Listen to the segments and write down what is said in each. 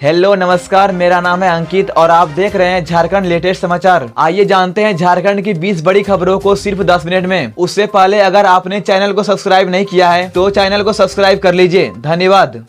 Hello नमस्कार, मेरा नाम है अंकित और आप देख रहे हैं झारखंड लेटेस्ट समाचार। आइए जानते हैं झारखंड की 20 बड़ी खबरों को सिर्फ 10 मिनट में। उससे पहले अगर आपने चैनल को सब्सक्राइब नहीं किया है तो चैनल को सब्सक्राइब कर लीजिए। धन्यवाद।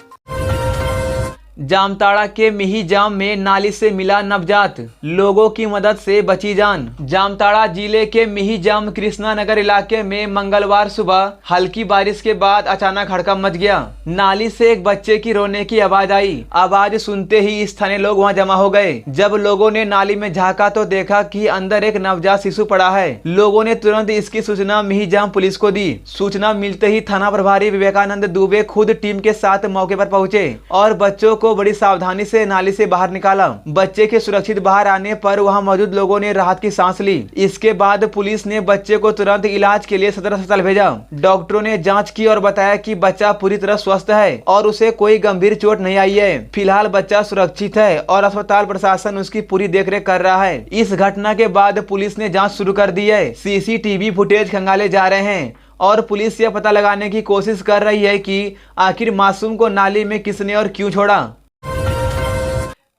जामताड़ा के मिहिजाम में नाली से मिला नवजात, लोगों की मदद से बची जान। जामताड़ा जिले के मिहिजाम कृष्णा नगर इलाके में मंगलवार सुबह हल्की बारिश के बाद अचानक हड़कंप मच गया। नाली से एक बच्चे की रोने की आवाज आई। आवाज सुनते ही स्थानीय लोग वहां जमा हो गए। जब लोगों ने नाली में झांका तो देखा कि अंदर एक नवजात शिशु पड़ा है। लोगों ने तुरंत इसकी सूचना मिहिजाम पुलिस को दी। सूचना मिलते ही थाना प्रभारी विवेकानंद दुबे खुद टीम के साथ मौके पर पहुंचे और बच्चों को बड़ी सावधानी से नाली से बाहर निकाला। बच्चे के सुरक्षित बाहर आने पर वहां मौजूद लोगों ने राहत की सांस ली। इसके बाद पुलिस ने बच्चे को तुरंत इलाज के लिए सदर अस्पताल भेजा। डॉक्टरों ने जांच की और बताया कि बच्चा पूरी तरह स्वस्थ है और उसे कोई गंभीर चोट नहीं आई है। फिलहाल बच्चा सुरक्षित है और अस्पताल प्रशासन उसकी पूरी देखरेख कर रहा है। इस घटना के बाद पुलिस ने जाँच शुरू कर दी है। सीसीटीवी फुटेज खंगाले जा रहे हैं और पुलिस यह पता लगाने की कोशिश कर रही है कि आखिर मासूम को नाली में किसने और क्यों छोड़ा।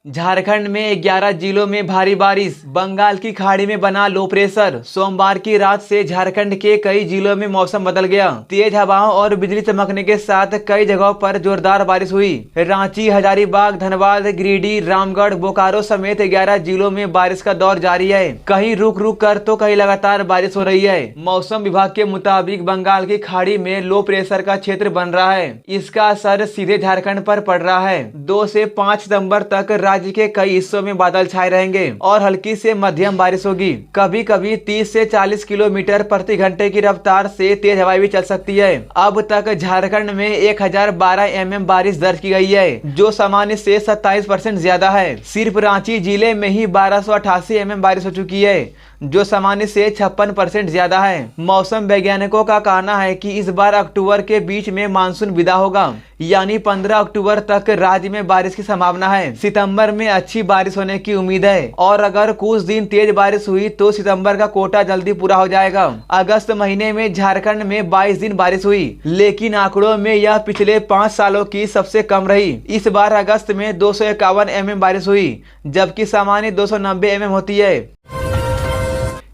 झारखंड में 11 जिलों में भारी बारिश, बंगाल की खाड़ी में बना लो प्रेशर। सोमवार की रात से झारखंड के कई जिलों में मौसम बदल गया। तेज हवाओं और बिजली चमकने के साथ कई जगहों पर जोरदार बारिश हुई। रांची, हजारीबाग, धनबाद, गिरिडीह, रामगढ़, बोकारो समेत 11 जिलों में बारिश का दौर जारी है। कहीं रुक रुक कर तो कहीं लगातार बारिश हो रही है। मौसम विभाग के मुताबिक बंगाल की खाड़ी में लो प्रेशर का क्षेत्र बन रहा है। इसका असर सीधे झारखंड पर पड़ रहा है। 2 से 5 सितंबर तक राज्य के कई हिस्सों में बादल छाए रहेंगे और हल्की से मध्यम बारिश होगी। कभी कभी 30 से 40 किलोमीटर प्रति घंटे की रफ्तार से तेज हवाएं भी चल सकती है। अब तक झारखंड में 1012 mm बारिश दर्ज की गई है, जो सामान्य से 27% ज्यादा है। सिर्फ रांची जिले में ही 1288 mm बारिश हो चुकी है, जो सामान्य से 56% ज्यादा है। मौसम वैज्ञानिकों का कहना है कि इस बार अक्टूबर के बीच में मानसून विदा होगा, यानी 15 अक्टूबर तक राज्य में बारिश की संभावना है। सितंबर में अच्छी बारिश होने की उम्मीद है और अगर कुछ दिन तेज बारिश हुई तो सितंबर का कोटा जल्दी पूरा हो जाएगा। अगस्त महीने में झारखंड में 22 दिन बारिश हुई, लेकिन आंकड़ों में यह पिछले 5 सालों की सबसे कम रही। इस बार अगस्त में 251 mm बारिश हुई, जबकि सामान्य 290 mm होती है।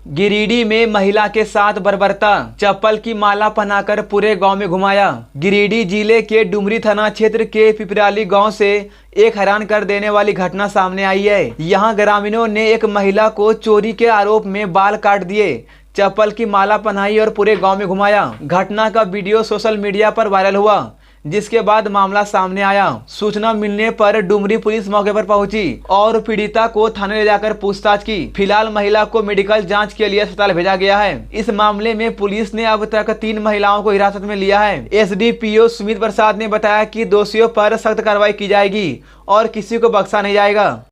गिरिडीह में महिला के साथ बर्बरता, चप्पल की माला पहनाकर पूरे गांव में घुमाया। गिरिडीह जिले के डुमरी थाना क्षेत्र के पिपराली गांव से एक हैरान कर देने वाली घटना सामने आई है। यहां ग्रामीणों ने एक महिला को चोरी के आरोप में बाल काट दिए, चप्पल की माला पहनाई और पूरे गांव में घुमाया। घटना का वीडियो सोशल मीडिया पर वायरल हुआ, जिसके बाद मामला सामने आया। सूचना मिलने पर डुमरी पुलिस मौके पर पहुंची और पीड़िता को थाने ले जाकर पूछताछ की। फिलहाल महिला को मेडिकल जांच के लिए अस्पताल भेजा गया है। इस मामले में पुलिस ने अब तक 3 महिलाओं को हिरासत में लिया है। एसडीपीओ सुमित प्रसाद ने बताया कि दोषियों पर सख्त कार्रवाई की जाएगी और किसी को बख्शा नहीं जाएगा।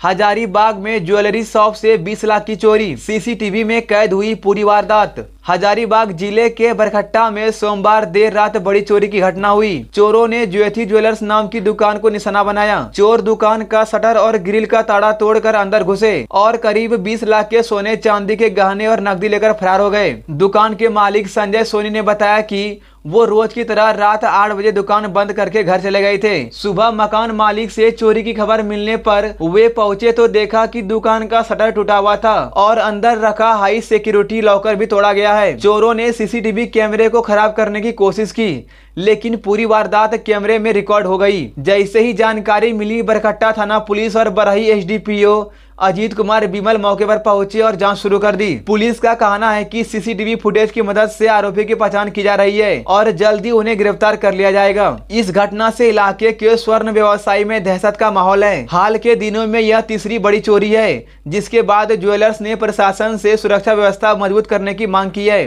हजारीबाग में ज्वेलरी शॉप से 20 लाख की चोरी, सीसीटीवी में कैद हुई पूरी वारदात। हजारीबाग जिले के बरखट्टा में सोमवार देर रात बड़ी चोरी की घटना हुई। चोरों ने ज्योति ज्वेलर्स नाम की दुकान को निशाना बनाया। चोर दुकान का शटर और ग्रिल का ताला तोड़कर अंदर घुसे और करीब 20 लाख के सोने चांदी के गहने और नकदी लेकर फरार हो गए। दुकान के मालिक संजय सोनी ने बताया कि वो रोज की तरह रात 8 बजे दुकान बंद करके घर चले गए थे। सुबह मकान मालिक से चोरी की खबर मिलने पर वे पहुंचे तो देखा कि दुकान का शटर टूटा हुआ था और अंदर रखा हाई सिक्योरिटी लॉकर भी तोड़ा गया है। चोरों ने सीसीटीवी कैमरे को खराब करने की कोशिश की, लेकिन पूरी वारदात कैमरे में रिकॉर्ड हो गई। जैसे ही जानकारी मिली, बरकट्टा थाना पुलिस और बरही एसडीपीओ अजीत कुमार विमल मौके पर पहुंचे और जांच शुरू कर दी। पुलिस का कहना है कि सीसीटीवी फुटेज की मदद से आरोपी की पहचान की जा रही है और जल्दी उन्हें गिरफ्तार कर लिया जाएगा। इस घटना से इलाके के स्वर्ण व्यवसायी में दहशत का माहौल है। हाल के दिनों में यह तीसरी बड़ी चोरी है, जिसके बाद ज्वेलर्स ने प्रशासन से सुरक्षा व्यवस्था मजबूत करने की मांग की है।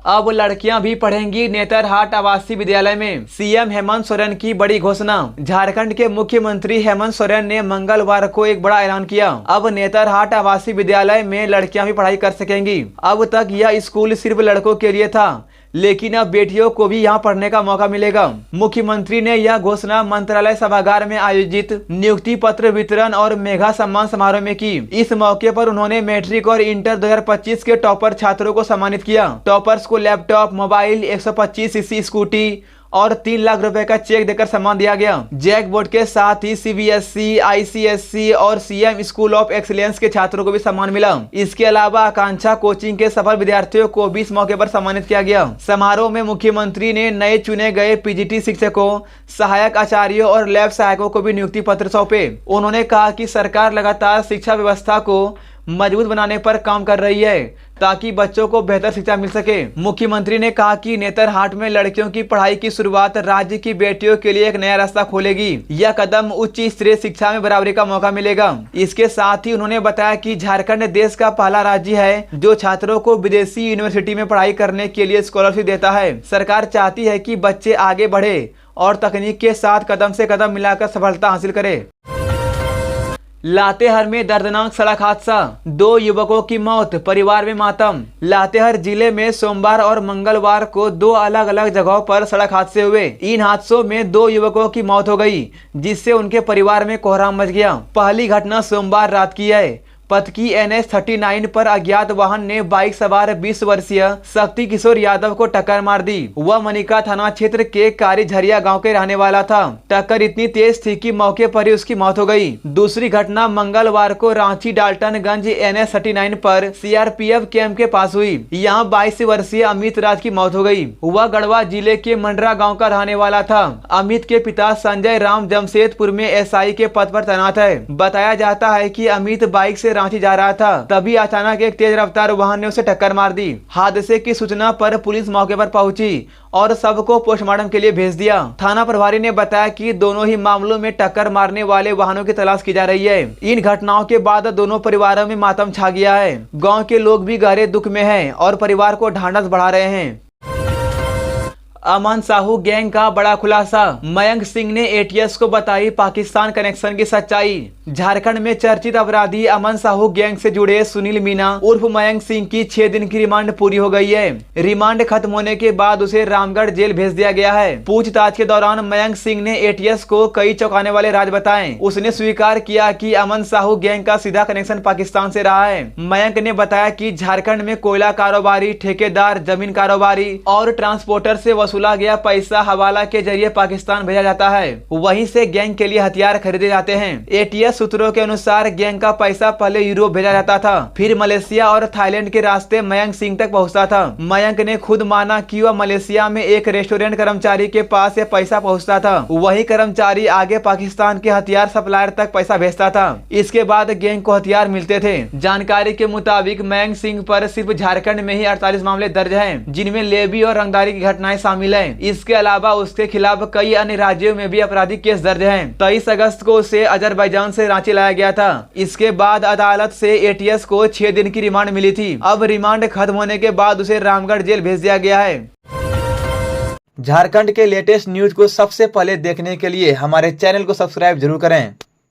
अब लड़कियां भी पढ़ेंगी नेतरहाट आवासीय विद्यालय में, सीएम हेमंत सोरेन की बड़ी घोषणा। झारखंड के मुख्यमंत्री हेमंत सोरेन ने मंगलवार को एक बड़ा ऐलान किया। अब नेतरहाट आवासीय विद्यालय में लड़कियां भी पढ़ाई कर सकेंगी। अब तक यह स्कूल सिर्फ लड़कों के लिए था, लेकिन अब बेटियों को भी यहाँ पढ़ने का मौका मिलेगा। मुख्यमंत्री ने यह घोषणा मंत्रालय सभागार में आयोजित नियुक्ति पत्र वितरण और मेघा सम्मान समारोह में की। इस मौके पर उन्होंने मैट्रिक और इंटर 2025 के टॉपर छात्रों को सम्मानित किया। टॉपर्स को लैपटॉप, मोबाइल, 125 सीसी स्कूटी और 3 लाख रुपए का चेक देकर सम्मान दिया गया। जैक बोर्ड के साथ ही CBSE, ICSE और CM स्कूल ऑफ एक्सीलेंस के छात्रों को भी सम्मान मिला। इसके अलावा आकांक्षा कोचिंग के सफल विद्यार्थियों को भी इस मौके पर सम्मानित किया गया। समारोह में मुख्यमंत्री ने नए चुने गए PGT शिक्षकों, सहायक आचार्यों और लैब सहायकों को भी नियुक्ति पत्र सौंपे। उन्होंने कहा कि सरकार लगातार शिक्षा व्यवस्था को मजबूत बनाने पर काम कर रही है ताकि बच्चों को बेहतर शिक्षा मिल सके। मुख्यमंत्री ने कहा कि नेतरहाट में लड़कियों की पढ़ाई की शुरुआत राज्य की बेटियों के लिए एक नया रास्ता खोलेगी। यह कदम उच्च स्तरीय शिक्षा में बराबरी का मौका मिलेगा। इसके साथ ही उन्होंने बताया कि झारखंड देश का पहला राज्य है जो छात्रों को विदेशी यूनिवर्सिटी में पढ़ाई करने के लिए स्कॉलरशिप देता है। सरकार चाहती है कि बच्चे आगे बढ़े और तकनीक के साथ कदम से कदम मिलाकर सफलता हासिल करें। लातेहार में दर्दनाक सड़क हादसा, 2 युवकों की मौत, परिवार में मातम। लातेहार जिले में सोमवार और मंगलवार को 2 अलग अलग जगहों पर सड़क हादसे हुए। इन हादसों में 2 युवकों की मौत हो गई, जिससे उनके परिवार में कोहराम मच गया। पहली घटना सोमवार रात की है। पथ की NH 39 पर अज्ञात वाहन ने बाइक सवार 20 वर्षीय शक्ति किशोर यादव को टक्कर मार दी। वह मनिका थाना क्षेत्र के कारी झरिया गांव के रहने वाला था। टक्कर इतनी तेज थी कि मौके पर ही उसकी मौत हो गई। दूसरी घटना मंगलवार को रांची डाल्टनगंज NH 39 पर CRPF कैंप के पास हुई। यहाँ 22 वर्षीय अमित राज की मौत हो गई। वह गढ़वा जिले के मंडरा गाँव का रहने वाला था। अमित के पिता संजय राम जमशेदपुर में SI के पद पर तैनात है। बताया जाता है कि अमित बाइक से रांची जा रहा था, तभी अचानक एक तेज रफ्तार वाहन ने उसे टक्कर मार दी। हादसे की सूचना पर पुलिस मौके पर पहुंची और सबको पोस्टमार्टम के लिए भेज दिया। थाना प्रभारी ने बताया कि दोनों ही मामलों में टक्कर मारने वाले वाहनों की तलाश की जा रही है। इन घटनाओं के बाद दोनों परिवारों में मातम छा गया है। गाँव के लोग भी गहरे दुख में हैं और परिवार को ढांढस बढ़ा रहे हैं। अमन साहू गैंग का बड़ा खुलासा, मयंक सिंह ने ATS को बताई पाकिस्तान कनेक्शन की सच्चाई। झारखंड में चर्चित अपराधी अमन साहू गैंग से जुड़े सुनील मीना उर्फ मयंक सिंह की 6 दिन की रिमांड पूरी हो गई है। रिमांड खत्म होने के बाद उसे रामगढ़ जेल भेज दिया गया है। पूछताछ के दौरान मयंक सिंह ने ATS को कई चौंकाने वाले राज बताए। उसने स्वीकार किया कि अमन साहू गैंग का सीधा कनेक्शन पाकिस्तान से रहा है। मयंक ने बताया कि झारखंड में कोयला कारोबारी, ठेकेदार, जमीन कारोबारी और ट्रांसपोर्टर से वसूला गया पैसा हवाला के जरिए पाकिस्तान भेजा जाता है। वहीं से गैंग के लिए हथियार खरीदे जाते हैं। ATS सूत्रों के अनुसार गैंग का पैसा पहले यूरोप भेजा जाता था, फिर मलेशिया और थाईलैंड के रास्ते मयंक सिंह तक पहुंचता था। मयंक ने खुद माना कि वह मलेशिया में एक रेस्टोरेंट कर्मचारी के पास ये पैसा पहुंचता था। वही कर्मचारी आगे पाकिस्तान के हथियार सप्लायर तक पैसा भेजता था। इसके बाद गैंग को हथियार मिलते थे। जानकारी के मुताबिक मयंक सिंह पर सिर्फ झारखंड में ही 48 मामले दर्ज हैं, जिनमें लेवी और रंगदारी की घटनाएं शामिल हैं। इसके अलावा उसके खिलाफ कई अन्य राज्यों में भी आपराधिक केस दर्ज हैं। 23 अगस्त को उसे अजरबैजान से रांची लाया गया था। इसके बाद अदालत से ATS को 6 दिन की रिमांड मिली थी। अब रिमांड खत्म होने के बाद उसे रामगढ़ जेल भेज दिया गया है। झारखंड के लेटेस्ट न्यूज को सबसे पहले देखने के लिए हमारे चैनल को सब्सक्राइब जरूर करें।